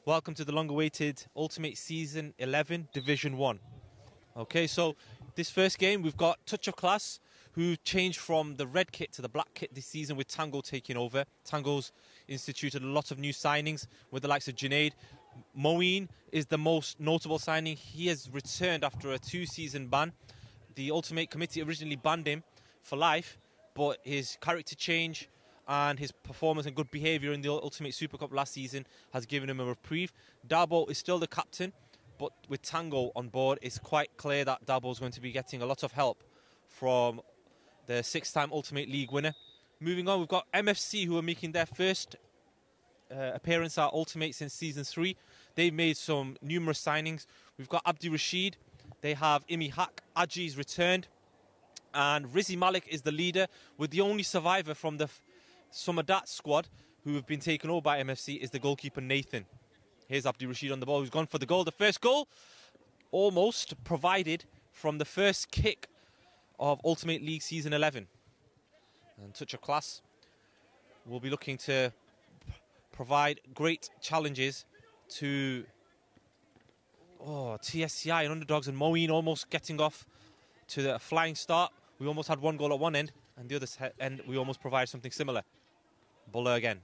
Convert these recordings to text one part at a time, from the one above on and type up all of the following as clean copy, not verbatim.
Welcome to the long-awaited Ultimate Season 11 Division 1. Okay, so this first game we've got Touch of Class, who changed from the red kit to the black kit this season with Tango taking over. Tango's instituted a lot of new signings with the likes of Junaid. Moeen is the most notable signing. He has returned after a 2-season ban. The Ultim8 committee originally banned him for life, but his character change and his performance and good behaviour in the Ultimate Super Cup last season has given him a reprieve. Dabo is still the captain, but with Tango on board, it's quite clear that Dabo is going to be getting a lot of help from the 6-time Ultimate League winner. Moving on, we've got MFC, who are making their first appearance at Ultimate since Season 3. They've made some numerous signings. We've got Abdi Rashid, they have Imi Haq, Aji's returned, and Rizzi Malik is the leader, with the only survivor from the Summerdat squad who have been taken over by MFC is the goalkeeper Nathan. Here's Abdi Rashid on the ball, who's gone for the goal. The first goal almost provided from the first kick of Ultimate League Season 11. And Touch of Class will be looking to provide great challenges to TSCI and Underdogs, and Moeen almost getting off to the flying start. We almost had one goal at one end, and the other end we almost provided something similar. Buller again.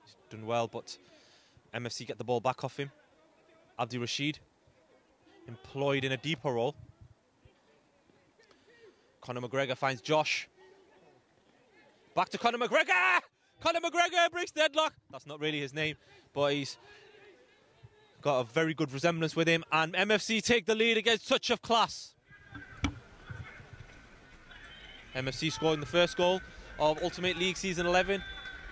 He's done well, but MFC get the ball back off him. Abdi Rashid employed in a deeper role. Conor McGregor finds Josh. Back to Conor McGregor! Conor McGregor breaks deadlock. That's not really his name, but he's got a very good resemblance with him. And MFC take the lead against Touch of Class. MFC scoring the first goal of Ultimate League Season 11.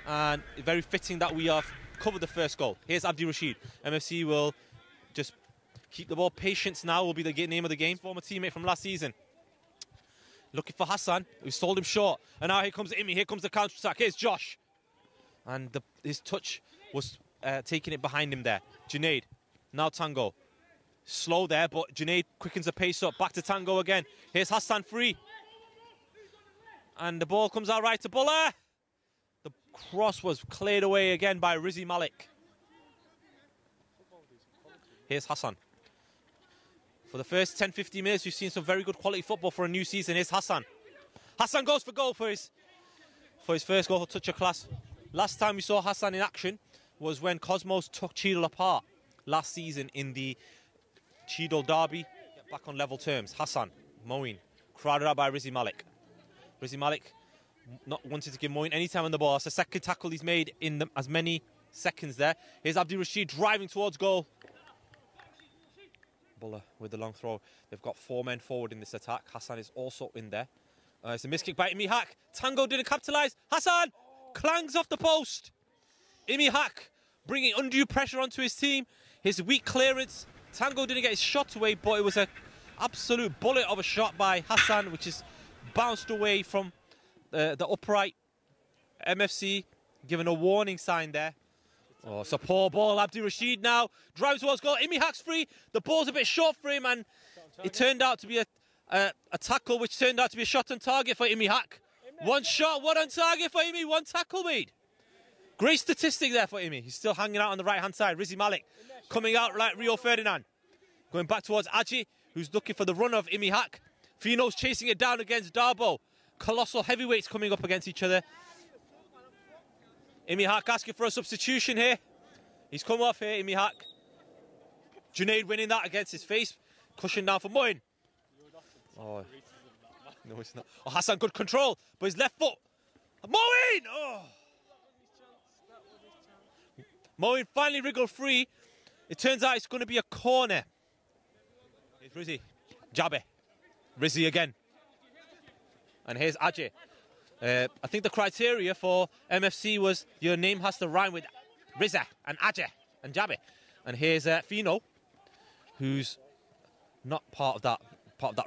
And very fitting that we have covered the first goal. Here's Abdi Rashid. MFC will just keep the ball. Patience now will be the name of the game. Former teammate from last season. Looking for Hassan, who sold him short. And now here comes Imi. Here comes the counter-attack. Here's Josh. And his touch was taking it behind him there. Junaid. Now Tango. Slow there, but Junaid quickens the pace up. Back to Tango again. Here's Hassan free. And the ball comes out right to Buller. The cross was cleared away again by Rizzi Malik. Here's Hassan. For the first 10-15 minutes, we've seen some very good quality football for a new season. Here's Hassan. Hassan goes for goal for his first goal for Touch of Class. Last time we saw Hassan in action was when Cosmos took Cheadle apart last season in the Cheadle derby. Get back on level terms. Hassan, Moeen, crowded out by Rizzi Malik. Rizzi Malik not wanting to give Moeen any time on the ball. It's the second tackle he's made in as many seconds there. Here's Abdi Rashid driving towards goal. Buller with the long throw. They've got 4 men forward in this attack. Hassan is also in there. It's a missed kick by Imi Haq. Tango didn't capitalise. Hassan clangs off the post. Imi Haq bringing undue pressure onto his team. His weak clearance. Tango didn't get his shot away, but it was an absolute bullet of a shot by Hassan, which is bounced away from the upright. MFC given a warning sign there. Oh, it's a poor ball. Abdi Rashid now drives towards goal. Imi Haq's free. The ball's a bit short for him, and it turned out to be a tackle, which turned out to be a shot on target for Imi Haq. One shot, one on target for Imi, one tackle made. Great statistic there for Imi. He's still hanging out on the right-hand side. Rizzi Malik coming out like Rio Ferdinand. Going back towards Aji, who's looking for the run of Imi Haq. Fino's chasing it down against Darbo. Colossal heavyweights coming up against each other. Imi Haq asking for a substitution here. He's come off here, Imi Haq. Junaid winning that against his face. Cushion down for Moeen. Oh, no, it's not. Oh, Hassan, good control, but his left foot. Moeen! Oh. Moeen finally wriggled free. It turns out it's going to be a corner. Here's Rizzi. Jabe. Rizzi again. And here's Ajay. I think the criteria for MFC was your name has to rhyme with Rizza and Ajay and Jabe. And here's Fino, who's not part of that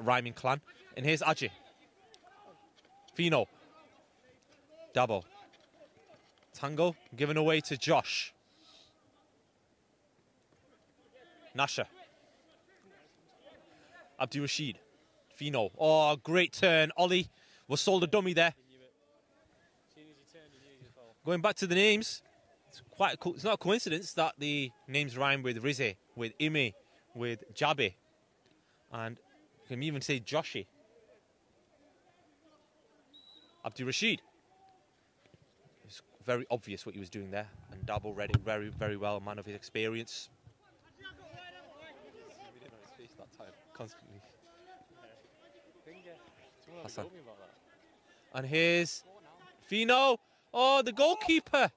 rhyming clan. And here's Ajay. Fino. Dabo. Tango given away to Josh. Nasha. Abdi Rashid. Fino. Oh, great turn. Ollie was sold a dummy there. Going back to the names, quite cool. It's not a coincidence that the names rhyme with Rizé, with Ime, with Jabe, and you can even say Joshi. Abdi Rashid. It's very obvious what he was doing there, and Dabo read it very, very well, a man of his experience. Constantly. Hassan. And here's Fino. Oh, the goalkeeper.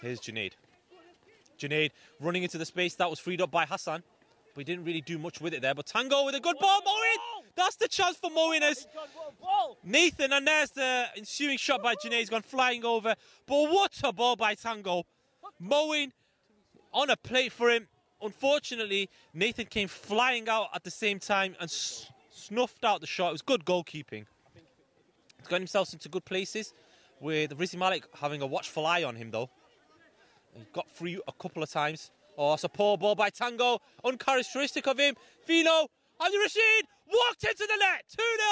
Here's Junaid. Junaid running into the space that was freed up by Hassan. But he didn't really do much with it there. But Tango with a good ball. Moin! That's the chance for Moin as Nathan. And there's the ensuing shot by Junaid. He's gone flying over. But what a ball by Tango. Moin on a plate for him. Unfortunately, Nathan came flying out at the same time and snuffed out the shot. It was good goalkeeping. He's got himself into good places with Rizzy Malik having a watchful eye on him, though. He got free a couple of times. Oh, it's a poor ball by Tango. Uncharacteristic of him. Fino, Abdi Rashid walked into the net.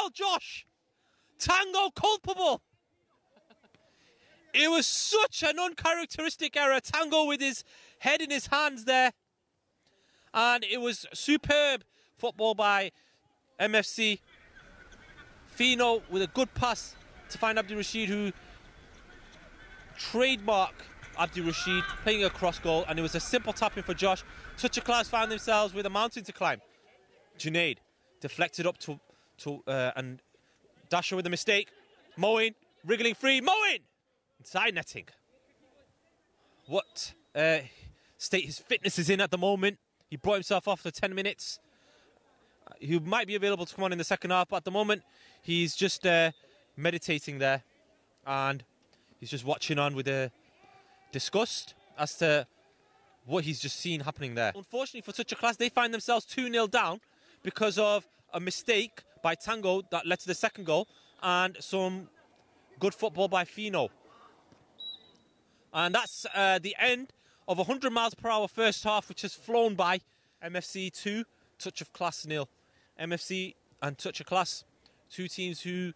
2-0, Josh. Tango culpable. It was such an uncharacteristic error. Tango with his head in his hands there. And it was superb football by MFC. Fino with a good pass to find Abdi Rashid, who trademark Abdi Rashid playing a cross goal, and it was a simple tapping for Josh. Touch of Class found themselves with a mountain to climb. Junaid deflected up to and Dasher with a mistake. Moin wriggling free. Moin inside netting. What state his fitness is in at the moment. He brought himself off for 10 minutes. He might be available to come on in the second half, but at the moment he's just meditating there, and he's just watching on with a disgust as to what he's just seen happening there. Unfortunately for Touch of Class, they find themselves 2-0 down because of a mistake by Tango that led to the second goal and some good football by Fino. And that's the end of 100 miles per hour first half, which has flown by. MFC 2, Touch of Class 0. MFC and Touch of Class, two teams who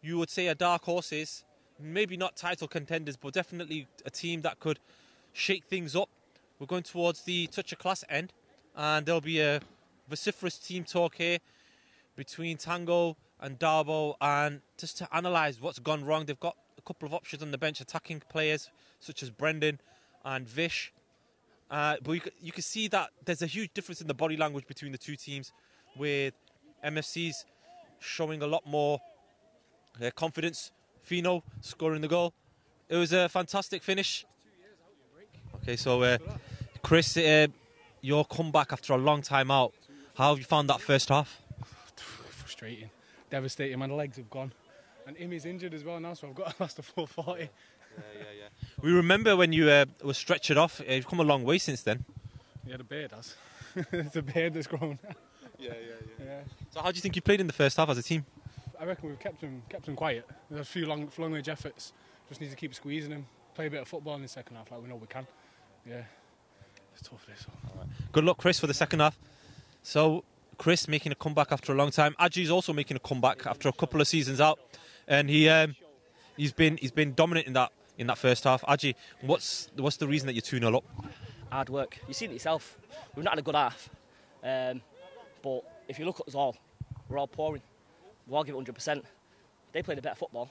you would say are dark horses. Maybe not title contenders, but definitely a team that could shake things up. We're going towards the Touch of Class end, and there'll be a vociferous team talk here between Tango and Darbo, and just to analyse what's gone wrong. They've got a couple of options on the bench, attacking players such as Brendan and Vish. But you can see that there's a huge difference in the body language between the two teams, with MFC's showing a lot more confidence. Fino scoring the goal. It was a fantastic finish. Okay, so Chris, your comeback after a long time out. How have you found that first half? Frustrating, devastating. My legs have gone, and Imi's injured as well now, so I've got to last the full 40. Yeah. We remember when you were stretchered off. You've come a long way since then. Yeah, the beard has. It's a beard that's grown. Yeah. So how do you think you played in the first half as a team? I reckon we've kept him quiet. There's a few long-range efforts. Just need to keep squeezing him. Play a bit of football in the second half, like we know we can. Yeah, it's tough this. Right. Good luck, Chris, for the second half. So Chris making a comeback after a long time. Aji's also making a comeback after a couple of seasons out, and he's been dominant in that first half. Aji, what's the reason that you're 2-0 up? Hard work. You've seen it yourself. We've not had a good half, but if you look at us all, we're all pouring. We all give it 100%. They played a better football,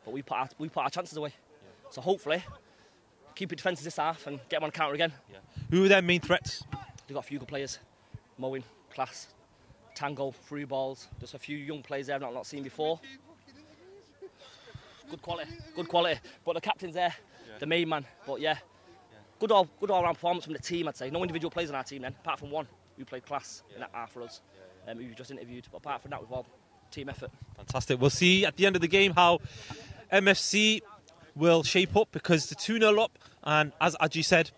but we put our chances away. Yeah. So hopefully, keep it defensive this half and get them on counter again. Yeah. Who are their main threats? They've got a few good players. Moin, Class, Tango, through balls. Just a few young players there I've not seen before. Good quality. But the captain's there, the main man. But yeah, good all-round performance from the team, I'd say. No individual players on our team then, apart from one who played class in that half for us, who we just interviewed. But apart from that, we've all team effort. Fantastic. We'll see at the end of the game how MFC will shape up, because the 2-0 up, and as Aji said,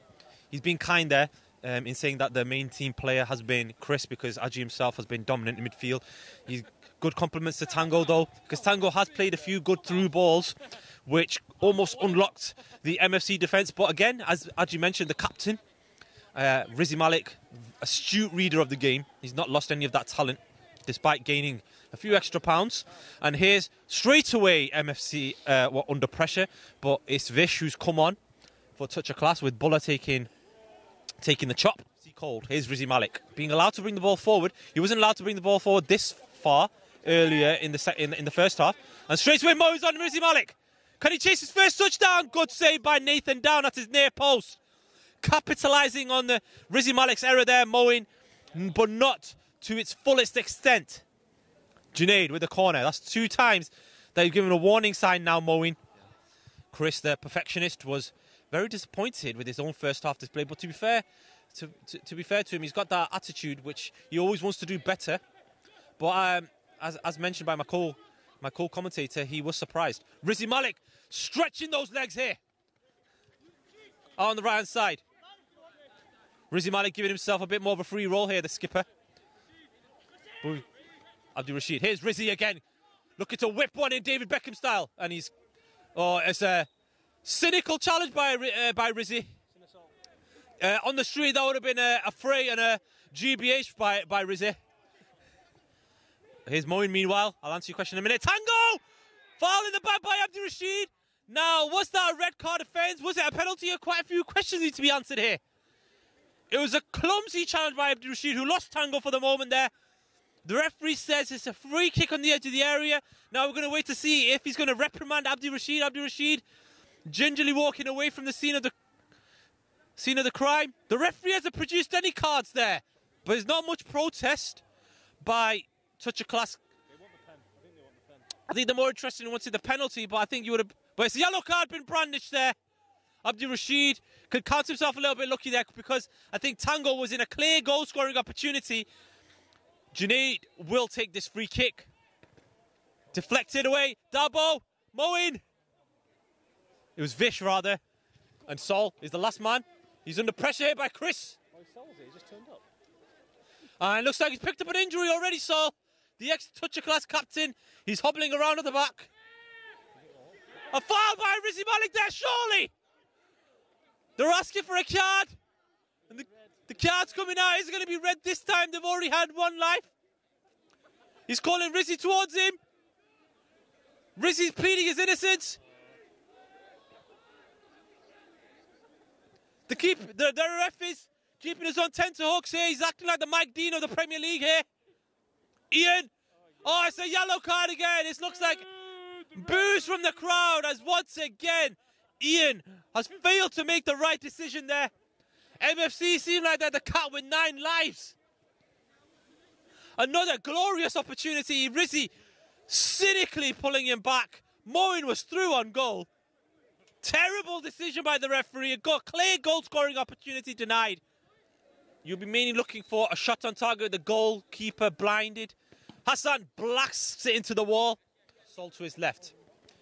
he's been kind there in saying that the main team player has been Chris, because Aji himself has been dominant in midfield. He's good compliments to Tango though, because Tango has played a few good through balls which almost unlocked the MFC defence. But again, as Aji mentioned, the captain, Rizzy Malik, astute reader of the game. He's not lost any of that talent, despite gaining a few extra pounds. And here's straight away MFC under pressure, but it's Vish who's come on for a touch of class with Buller taking the chop. See cold. Here's Rizzy Malik being allowed to bring the ball forward. He wasn't allowed to bring the ball forward this far earlier in the first half. And straight away Mo's on Rizzy Malik. Can he chase his first touchdown? Good save by Nathan down at his near post. Capitalising on the Rizzy Malik's error there, mowing, but not to its fullest extent. Junaid with the corner. That's 2 times that he's given a warning sign now, mowing. Chris, the perfectionist, was very disappointed with his own first half display. But to be fair to him, he's got that attitude which he always wants to do better. But as mentioned by my co-commentator, he was surprised. Rizzy Malik stretching those legs here. On the right-hand side. Rizzy Malik giving himself a bit more of a free roll here, the skipper. Abdul Rashid. Here's Rizzy again. Looking to whip one in David Beckham style. And he's... Oh, it's a cynical challenge by Rizzy. On the street, that would have been a fray and a GBH by Rizzy. Here's Moin, meanwhile. I'll answer your question in a minute. Tango! Foul in the back by Abdul Rashid. Now, was that a red card offence? Was it a penalty? Quite a few questions need to be answered here. It was a clumsy challenge by Abdul Rashid, who lost Tango for the moment there. The referee says it's a free kick on the edge of the area. Now we're going to wait to see if he's going to reprimand Abdul Rashid. Abdul Rashid gingerly walking away from the scene of the crime. The referee hasn't produced any cards there, but there's not much protest by Touch of Class. They want the pen. I think they want the pen. I think they're more interested in wanting the penalty, but I think you would have... But it's a yellow card been brandished there. Abdul Rashid could count himself a little bit lucky there because I think Tango was in a clear goal-scoring opportunity. Junaid will take this free kick. Deflected away. Dabo. Moin. It was Vish, rather. And Sol is the last man. He's under pressure here by Chris. Oh, Sol's here. He just turned up. And it looks like he's picked up an injury already, Sol. The ex-Touch of Class captain. He's hobbling around at the back. A foul by Rizzy Malik there, surely. They're asking for a card. And the card's coming out. Is it going to be red this time? They've already had 1 life. He's calling Rizzy towards him. Rizzy's pleading his innocence. The ref is keeping us on tenterhooks here. He's acting like the Mike Dean of the Premier League here. Ian. Oh, it's a yellow card again. It looks like boos from the crowd as once again Ian has failed to make the right decision there. MFC seem like they're the cat with 9 lives. Another glorious opportunity. Rizzy cynically pulling him back. Moin was through on goal. Terrible decision by the referee. A clear goal-scoring opportunity denied. You'll be mainly looking for a shot on target. The goalkeeper blinded. Hassan blasts it into the wall. Sol to his left.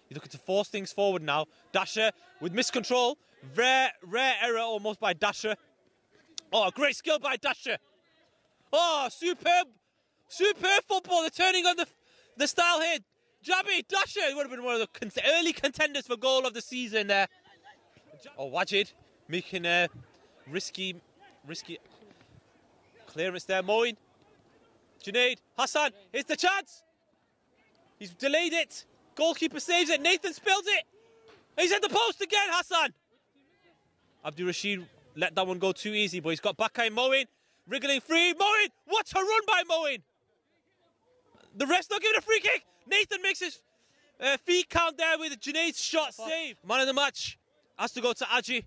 He's looking to force things forward now. Dasher with miscontrol. Rare error almost by Dasher. Oh, great skill by Dasher. Oh, superb football. They're turning on the style here. Jabby, Dasher would have been one of the early contenders for goal of the season there. Oh, Wajid making a risky clearance there. Moin. Junaid. Hassan. Here's the chance. He's delayed it. Goalkeeper saves it. Nathan spills it. He's at the post again, Hassan. Abdul Rashid let that one go too easy, but he's got Bakay Moin. Wriggling free. Moin. What a run by Moin. The ref's not giving a free kick. Nathan makes his feet count there with Junaid's shot save. Man of the match has to go to Aji.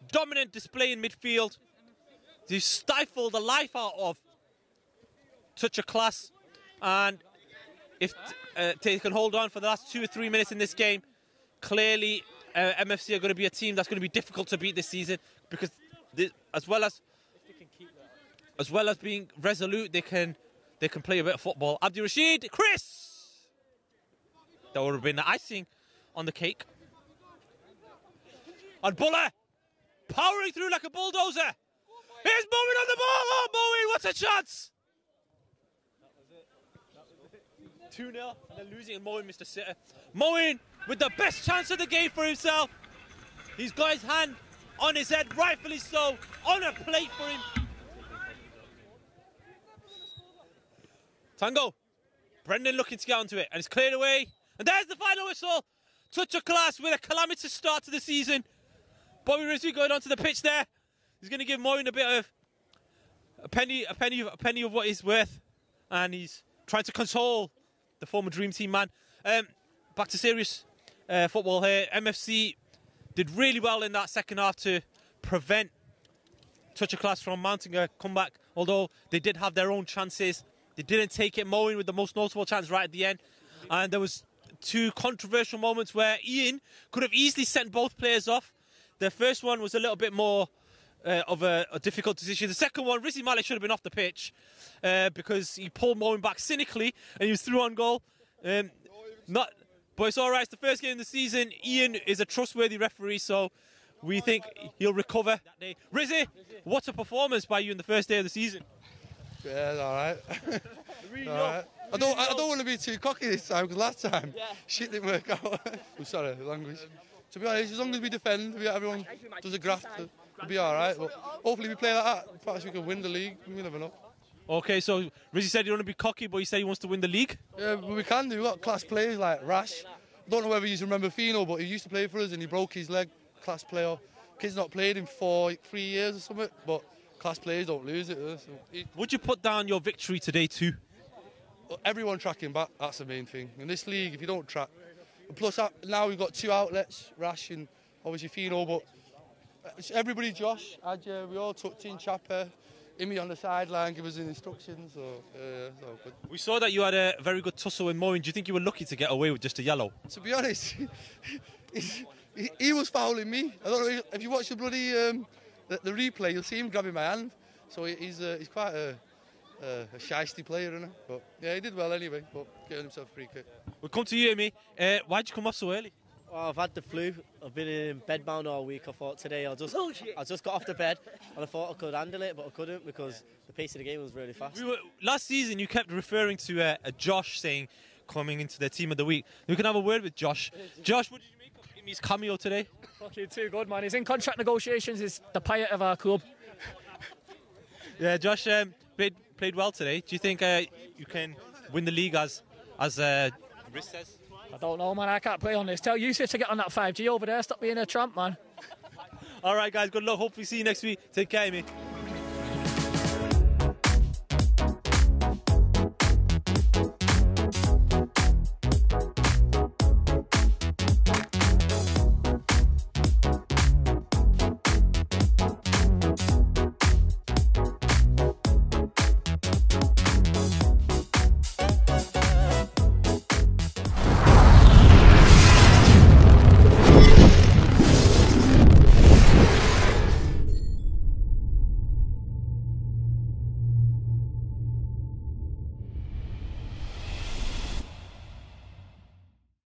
Dominant display in midfield. He stifled the life out of Touch of Class. And if they can hold on for the last 2 or 3 minutes in this game, clearly MFC are going to be a team that's going to be difficult to beat this season because as well as being resolute, they can play a bit of football. Abdul Rashid, Chris. That would have been the icing on the cake. And Buller powering through like a bulldozer. Here's Moin on the ball. Oh, Moin, what a chance! 2-0, and they're losing, and Moin, Mr. Sitter. Moin with the best chance of the game for himself. He's got his hand on his head, rightfully so, on a plate for him. Tango. Brendan looking to get onto it, and it's cleared away. And there's the final whistle. Touch of class with a calamitous start to the season. Bobby Rizzi going onto the pitch there. He's going to give Moyne a bit of a penny of what he's worth, and he's trying to console the former Dream Team man. Back to serious football here. MFC did really well in that second half to prevent Touch of Class from mounting a comeback, although they did have their own chances. They didn't take it. Moyne with the most notable chance right at the end. And there was two controversial moments where Ian could have easily sent both players off. The first one was a little bit more of a difficult decision. The second one, Rizzi Malik should have been off the pitch because he pulled Moyne back cynically and he was through on goal. But it's all right. It's the first game of the season. Ian is a trustworthy referee, so we think he'll recover that day. Rizzi, what's a performance by you in the first day of the season? Yeah, it's all right. All right. I don't want to be too cocky this time because last time shit didn't work out. I'm sorry, the language. To be honest, as long as we defend, everyone does a graft, we'll be all right. But hopefully we play like that. Perhaps we can win the league. We never know. Okay, so Rizzi said he don't want to be cocky, but he said he wants to win the league. Yeah, but we can do. We've got class players like Rash. I don't know whether you remember Fino, but he used to play for us and he broke his leg. Class player. Kid's not played in 3 years or something, but class players don't lose it. So would you put down your victory today too? Everyone tracking back, that's the main thing. In this league, if you don't track... Plus, now we've got 2 outlets, Rash and obviously Fino, but everybody, Josh, Adja, we all tucked in, Chapper, Imi on the sideline, give us instructions, so it's all good. We saw that you had a very good tussle with Moyne. Do you think you were lucky to get away with just a yellow? To be honest, he was fouling me. I don't know, if you watch the bloody the replay, you'll see him grabbing my hand. So he's quite a shiesty player, isn't he? But yeah, he did well anyway, but getting himself a free kick. We'll come to you, Amy. Why'd you come off so early? Well, I've had the flu. I've been in bedbound all week. I thought today I just got off the bed and I thought I could handle it, but I couldn't because the pace of the game was really fast. Last season, you kept referring to a Josh saying coming into their team of the week. We can have a word with Josh. Josh, what did you make of Amy's cameo today? Fucking too good, man. He's in contract negotiations. He's the pirate of our club. Yeah, Josh played well today. Do you think you can win the league as Riz says? I don't know, man. I can't play on this. Tell Yusuf to get on that 5G over there. Stop being a tramp, man. All right, guys. Good luck. Hopefully see you next week. Take care, mate.